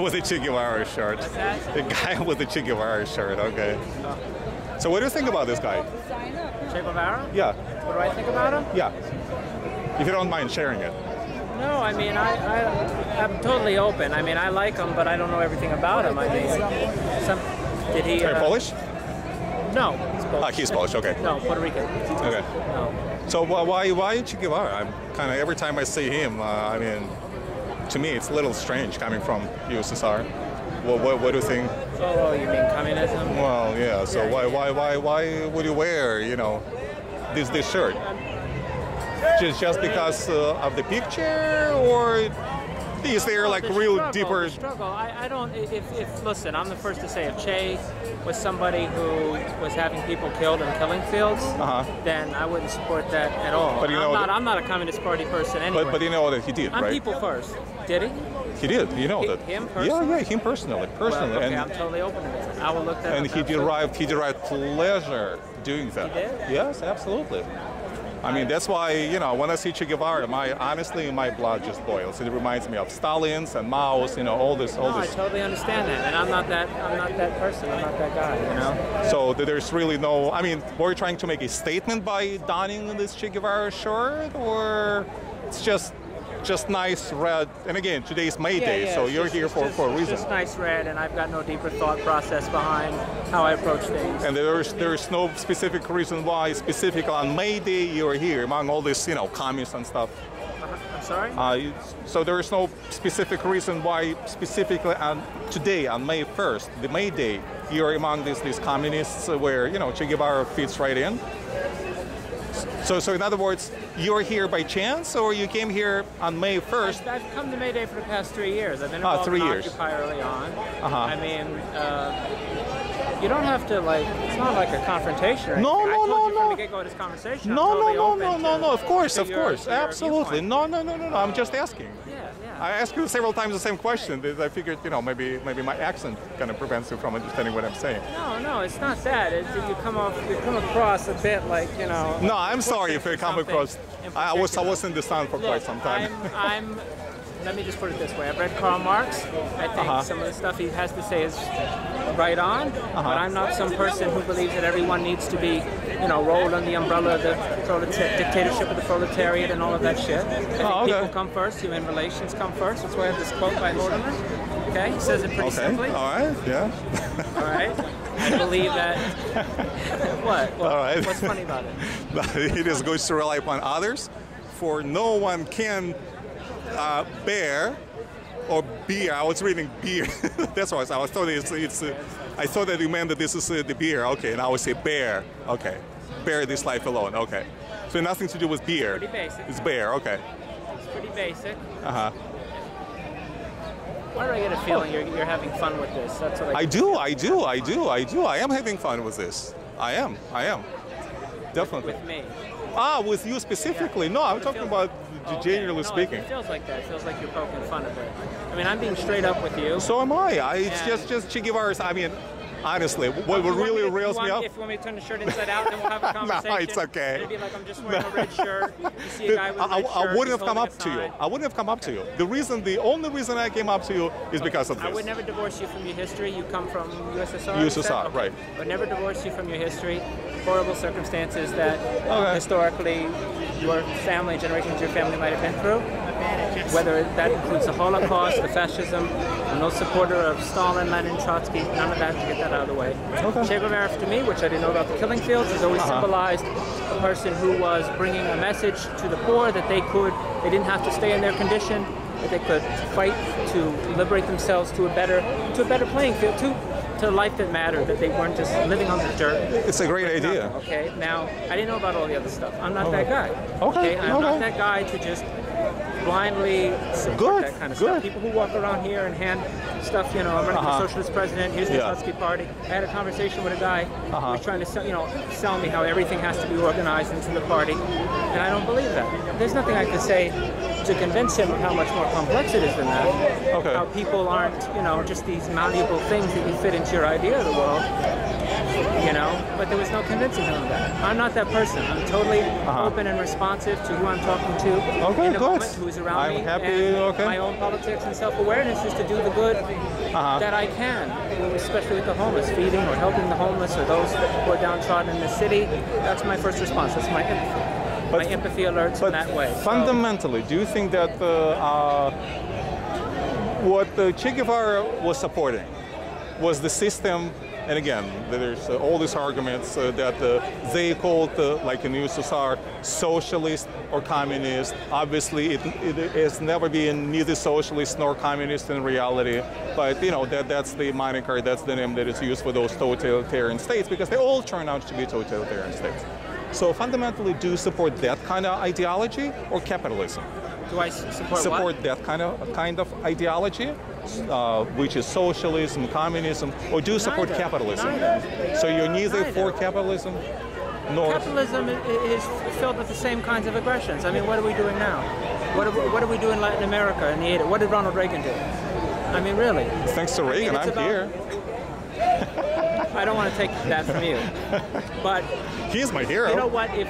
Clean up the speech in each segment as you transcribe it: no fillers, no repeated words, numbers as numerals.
with the Che Guevara shirt. The guy with the Che Guevara shirt, okay. So what do you think about this guy? Che Guevara? Yeah. What do I think about him? Yeah. If you don't mind sharing it. No, I mean, I'm totally open. I mean, I like him, but I don't know everything about him. I mean, did he... Are you Polish? No, he's Polish. He's Polish, okay. No, Puerto Rican. Okay. No. So why Che Guevara? I'm kind of, every time I see him, I mean, to me it's a little strange coming from USSR. What do you think? Oh, you mean communism? Well, yeah. So yeah, why would you wear, you know, this shirt? Just because of the picture, or is there like real deeper? The struggle. I don't. Listen, I'm the first to say if Che was somebody who was having people killed in killing fields, then I wouldn't support that at all. But you know, I'm not a Communist Party person anyway. But you know that he did, right? I'm people first. Did he? He did. You know that. Him personally? Yeah, him personally. Well, okay, and I'm totally open to this. I will look that up. And he derived pleasure doing that. He did? Yes, absolutely. I mean, that's why, you know, when I see Che Guevara, honestly, my blood just boils. It reminds me of Stalin's and Mao's, you know, all this. I totally understand that, and I'm not that person. I'm not that guy, you know. So there's really no. I mean, were you trying to make a statement by donning this Che Guevara shirt, or it's just nice red? And again, today's May Day, so you're here for a reason. It's just nice red, and I've got no deeper thought process behind how I approach things. And there's no specific reason why specifically on May Day you're here among all this, you know, communists and stuff. I'm sorry? So there is no specific reason why specifically today on May 1st, the May Day, you're among these communists where, you know, Che Guevara fits right in. So in other words, you're here by chance, or you came here on May 1st? I've come to May Day for the past 3 years. I've been involved in Occupy early on. I mean, you don't have to, like, it's not like a confrontation or anything. I told you from the get-go of this conversation. No, of course, absolutely. No, I'm just asking. Yeah. I asked you several times the same question. I figured, you know, maybe my accent kind of prevents you from understanding what I'm saying. No, it's not that. You come across a bit like, you know. No, I'm sorry if I come across. I was in the sun for quite some time. Let me just put it this way. I've read Karl Marx. I think some of the stuff he has to say is right on, but I'm not some person who believes that everyone needs to be, you know, rolled under the umbrella of the dictatorship of the proletariat and all of that shit. I think people come first, human relations come first. That's why I have this quote by Mortimer. Okay, he says it pretty simply. All right, yeah. All right. I believe that. What? All right. What's funny about it? It is good to rely upon others, for no one can bear or beer. I was reading beer. That's what I thought. I thought that you meant that this is the beer. Okay, now I say bear. Okay, bear this life alone. Okay, so nothing to do with beer. Pretty basic. It's bear. Okay. It's pretty basic. Why do I get a feeling you're having fun with this? That's what I do. I am having fun with this. I am. Definitely. With me. With you specifically. No, I'm talking about generally speaking. It feels like that. It feels like you're poking fun of it. I mean, I'm being straight up with you. So am I. It's just Che Guevara's. I mean, honestly, what really rails me up. If you want me to turn the shirt inside out, then we'll have a conversation. No, it's okay. It'd be like I'm just wearing a red shirt. You see a guy with a red shirt. I wouldn't have come up to you. I wouldn't have come up to you. The only reason I came up to you is because of this. I would never divorce you from your history. You come from USSR. USSR, right. I would never divorce you from your history. Horrible circumstances that historically your family, generations of your family might have been through. Whether that includes the Holocaust, the fascism, I'm no supporter of Stalin, Lenin, Trotsky, none of that, to get that out of the way. Che Guevara, to me, which I didn't know about the killing fields, has always symbolized a person who was bringing a message to the poor that they didn't have to stay in their condition, that they could fight to liberate themselves to a better playing field, to a life that mattered, that they weren't just living on the dirt. It's a great idea. Okay, now, I didn't know about all the other stuff. I'm not that guy. I'm not that guy to just blindly support that kind of stuff. People who walk around here and hand stuff, you know, I'm running for socialist president, here's the Trotsky Party. I had a conversation with a guy who was trying to sell me how everything has to be organized into the party, and I don't believe that. There's nothing I can say to convince him of how much more complex it is than that. How people aren't, you know, just these malleable things that you fit into your idea of the world. You know, but there was no convincing him of that. I'm not that person. I'm totally open and responsive to who I'm talking to in the moment, who's around me, and my own politics and self-awareness is to do the good that I can, especially with the homeless, feeding or helping the homeless or those who are downtrodden in the city. That's my first response. That's my empathy. My empathy alerts in that way. Fundamentally, do you think that what Che Guevara was supporting was the system? And again, there's all these arguments that they called, like in USSR, socialist or communist. Obviously, it has never been neither socialist nor communist in reality. But that's the moniker, that's the name that is used for those totalitarian states, because they all turn out to be totalitarian states. So fundamentally, do you support that kind of ideology or capitalism? Do I support that kind of ideology, which is socialism, communism, or do you support capitalism? So you're neither for capitalism nor... Capitalism is filled with the same kinds of aggressions. I mean, what are we doing now? What do we do in Latin America in the 80s? What did Ronald Reagan do? I mean, really. Thanks to Reagan, I'm here. I don't want to take that from you, but he's my hero. You know what? If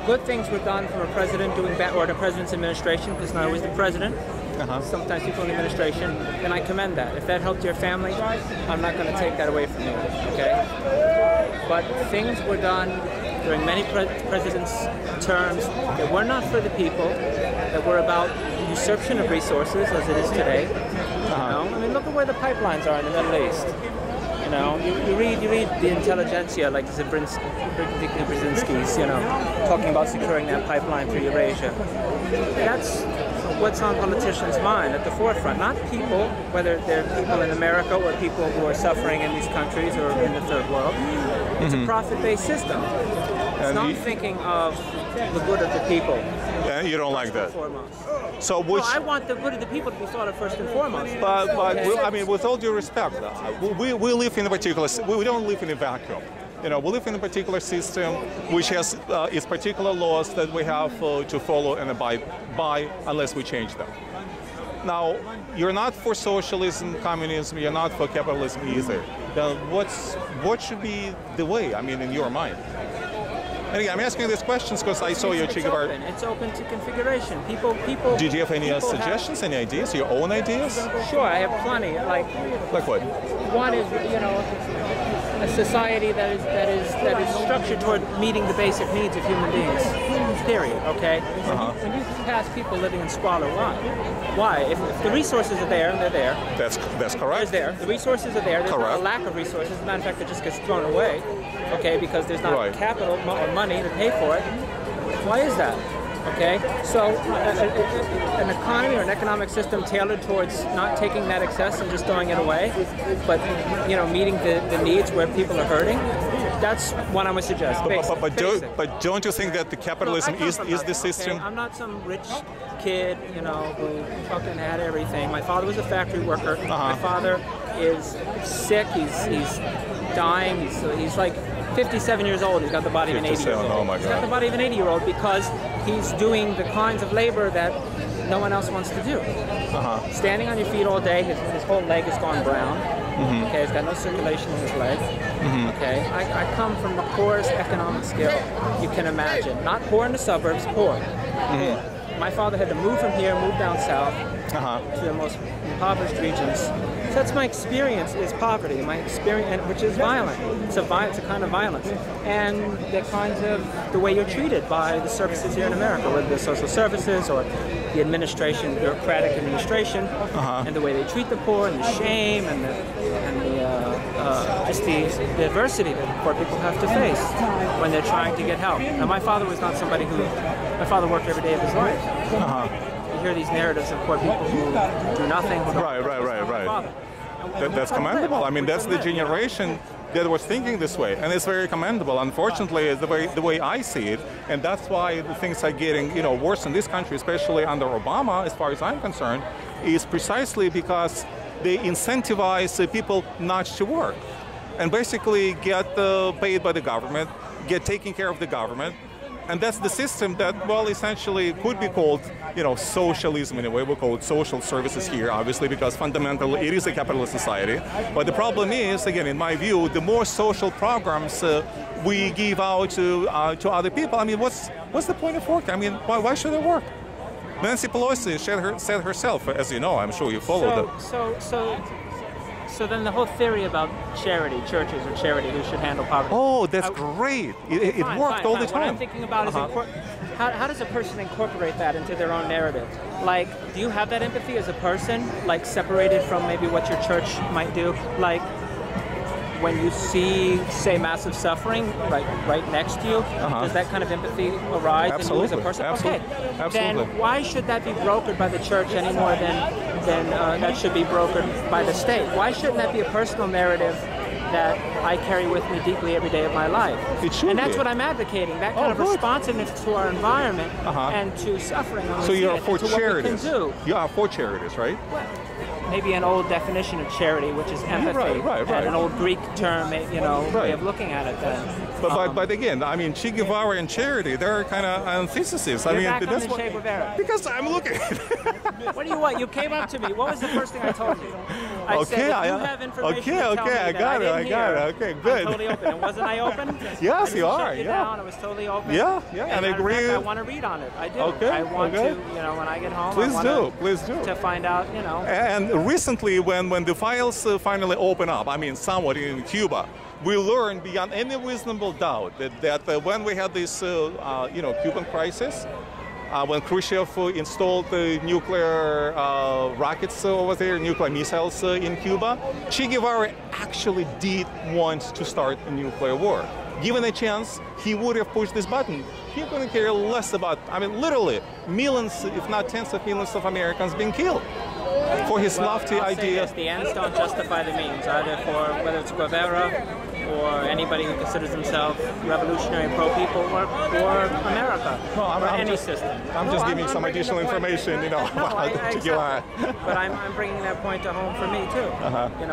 good things were done from a president doing bad, or the president's administration, because not always the president, sometimes people in the administration, then I commend that. If that helped your family, I'm not going to take that away from you. Okay? But things were done during many presidents' terms that were not for the people, that were about usurpation of resources, as it is today. I mean, look at where the pipelines are in the Middle East. You read the intelligentsia like Brzezinski's, talking about securing that pipeline through Eurasia. That's what's on politicians' mind at the forefront, not people, whether they're people in America or people who are suffering in these countries or in the third world. It's a profit-based system. It's not thinking of the good of the people. Yeah, you don't like that. So I want the good of the people to be thought of first and foremost. But I mean, with all due respect, we live in a particular. We don't live in a vacuum. We live in a particular system which has its particular laws that we have to follow and abide by unless we change them. Now, you're not for socialism, communism. You're not for capitalism either. Then what should be the way? I mean, in your mind. And again, I'm asking these questions because I saw your Che Guevara. It's open to configuration. People. Did you have any suggestions, any ideas, your own ideas? Sure, I have plenty. Like what? One is, a society that is structured toward meeting the basic needs of human beings. Period. Okay. When you pass people living in squalor, why? If the resources are there, and they're there. That's correct. They're there. The resources are there. There's not a lack of resources. As a matter of fact, it just gets thrown away. Okay, because there's not capital or money to pay for it. Why is that? Okay, so an economy or an economic system tailored towards not taking that excess and just throwing it away, but meeting the needs where people are hurting. That's what I would suggest. But don't you think that the capitalism is the system? Okay? I'm not some rich kid, who fucking had everything. My father was a factory worker. My father is sick. He's dying. He's like 57 years old. He's got the body of an 80-year-old. Oh my God. He's got the body of an 80-year-old because he's doing the kinds of labor that no one else wants to do. Standing on your feet all day, his whole leg has gone brown. Okay, he's got no circulation in his leg. Okay, I come from the poorest economic skill you can imagine. Not poor in the suburbs, poor. My father had to move from here, move down south to the most impoverished regions. So that's my experience, is poverty. My experience, which is violent. It's a kind of violence, and the way you're treated by the services here in America, whether they're social services or the administration, bureaucratic administration, and the way they treat the poor, and the shame, and just the adversity that poor people have to face when they're trying to get help. Now, my father was not somebody my father worked every day of his life. You hear these narratives of poor people who do nothing. Right. That's commendable. I mean, that's the generation that was thinking this way, and it's very commendable. Unfortunately, the way I see it, and that's why the things are getting worse in this country, especially under Obama, as far as I'm concerned, is precisely because they incentivize people not to work, and basically get paid by the government, get taken care of the government. And that's the system that, well, essentially could be called, socialism in a way. We call it social services here, obviously, because fundamentally it is a capitalist society. But the problem is, again, in my view, the more social programs we give out to other people, I mean, what's the point of work? I mean, why should they work? Nancy Pelosi said herself, as you know, I'm sure you followed So then the whole theory about charity, churches or charity who should handle poverty. Oh, that's great. It worked all the time. What I'm thinking about is how does a person incorporate that into their own narrative? Like, do you have that empathy as a person, like separated from maybe what your church might do? Like, when you see, say, massive suffering right next to you, does that kind of empathy arise in you as a person? Absolutely. Okay. Absolutely. Then why should that be brokered by the church any more than that should be brokered by the state? Why shouldn't that be a personal narrative that I carry with me deeply every day of my life? It should and that's be. what I'm advocating, that kind of responsiveness to our environment and to suffering. So you're for charities. You are for charities, right? Maybe an old definition of charity, which is empathy, right. and an old Greek term, way of looking at it. Then, but again, I mean, Che Guevara and charity, they're kind of antithesis. You're back on the Che Guevara. Because I'm looking. What do you want? You came up to me. What was the first thing I told you? I said, if you have information to tell me I got it. Okay, good. I'm totally open. And wasn't I open? Yes, you are. Shut you down. I was totally open. Yeah, and I agree. I want to read on it. I do. Okay. I want to, when I get home, Please do. To find out, And recently, when the files finally open up, I mean, somewhat in Cuba, we learned beyond any reasonable doubt that when we had this, Cuban crisis, when Khrushchev installed the nuclear rockets over there, nuclear missiles in Cuba, Che Guevara actually did want to start a nuclear war. Given a chance, he would have pushed this button. He couldn't care less about, literally, millions, if not tens of millions of Americans being killed for his lofty idea. The ends don't justify the means, either for whether it's Guevara or anybody who considers himself revolutionary, pro-people, or America, or any system. I'm just giving some additional information, about Che Guevara. But I'm bringing that point to home for me, too.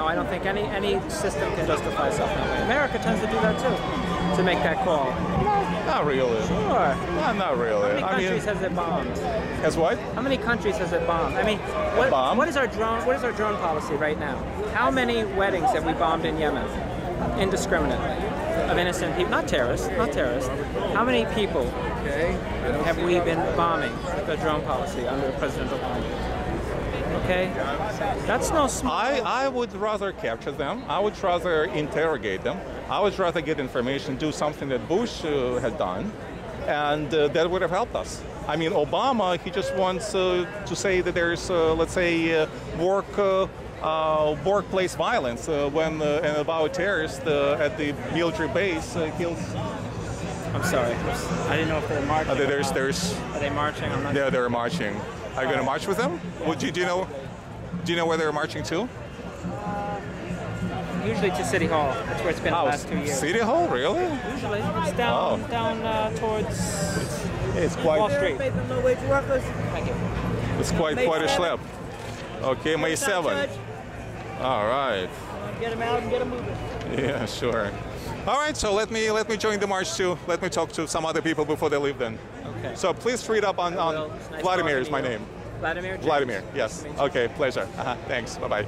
I don't think any system can justify itself that way. America tends to do that, too, to make that call. Not really. Sure. Not really. How many countries has it bombed? Has what? How many countries has it bombed? What is our drone policy right now? How many weddings have we bombed in Yemen? Indiscriminately, of innocent people, not terrorists. How many people have we been bombing with the drone policy under President Obama? Okay, that's no small. I would rather capture them. I would rather interrogate them. I would rather get information, do something that Bush had done, and that would have helped us. I mean, Obama, he just wants to say that there's, let's say, workplace violence when and about terrorists at the military base kills. I'm sorry, I didn't know if they were marching. Are they marching? I'm not yeah, they're marching. Are you going to march with them? Do you know where they're marching to? Usually to City Hall. That's where it's been the last 2 years. City Hall, really? Usually, it's down towards it's quite Wall Street. Thank you. It's quite a schlep. Okay, May 7th. All right. Get them out and get them moving. Yeah, sure. All right, so let me join the march too. Let me talk to some other people before they leave then. Okay. So please read up on nice Vladimir is my name. Vladimir? Vladimir, yes. Okay, pleasure. Thanks, bye-bye.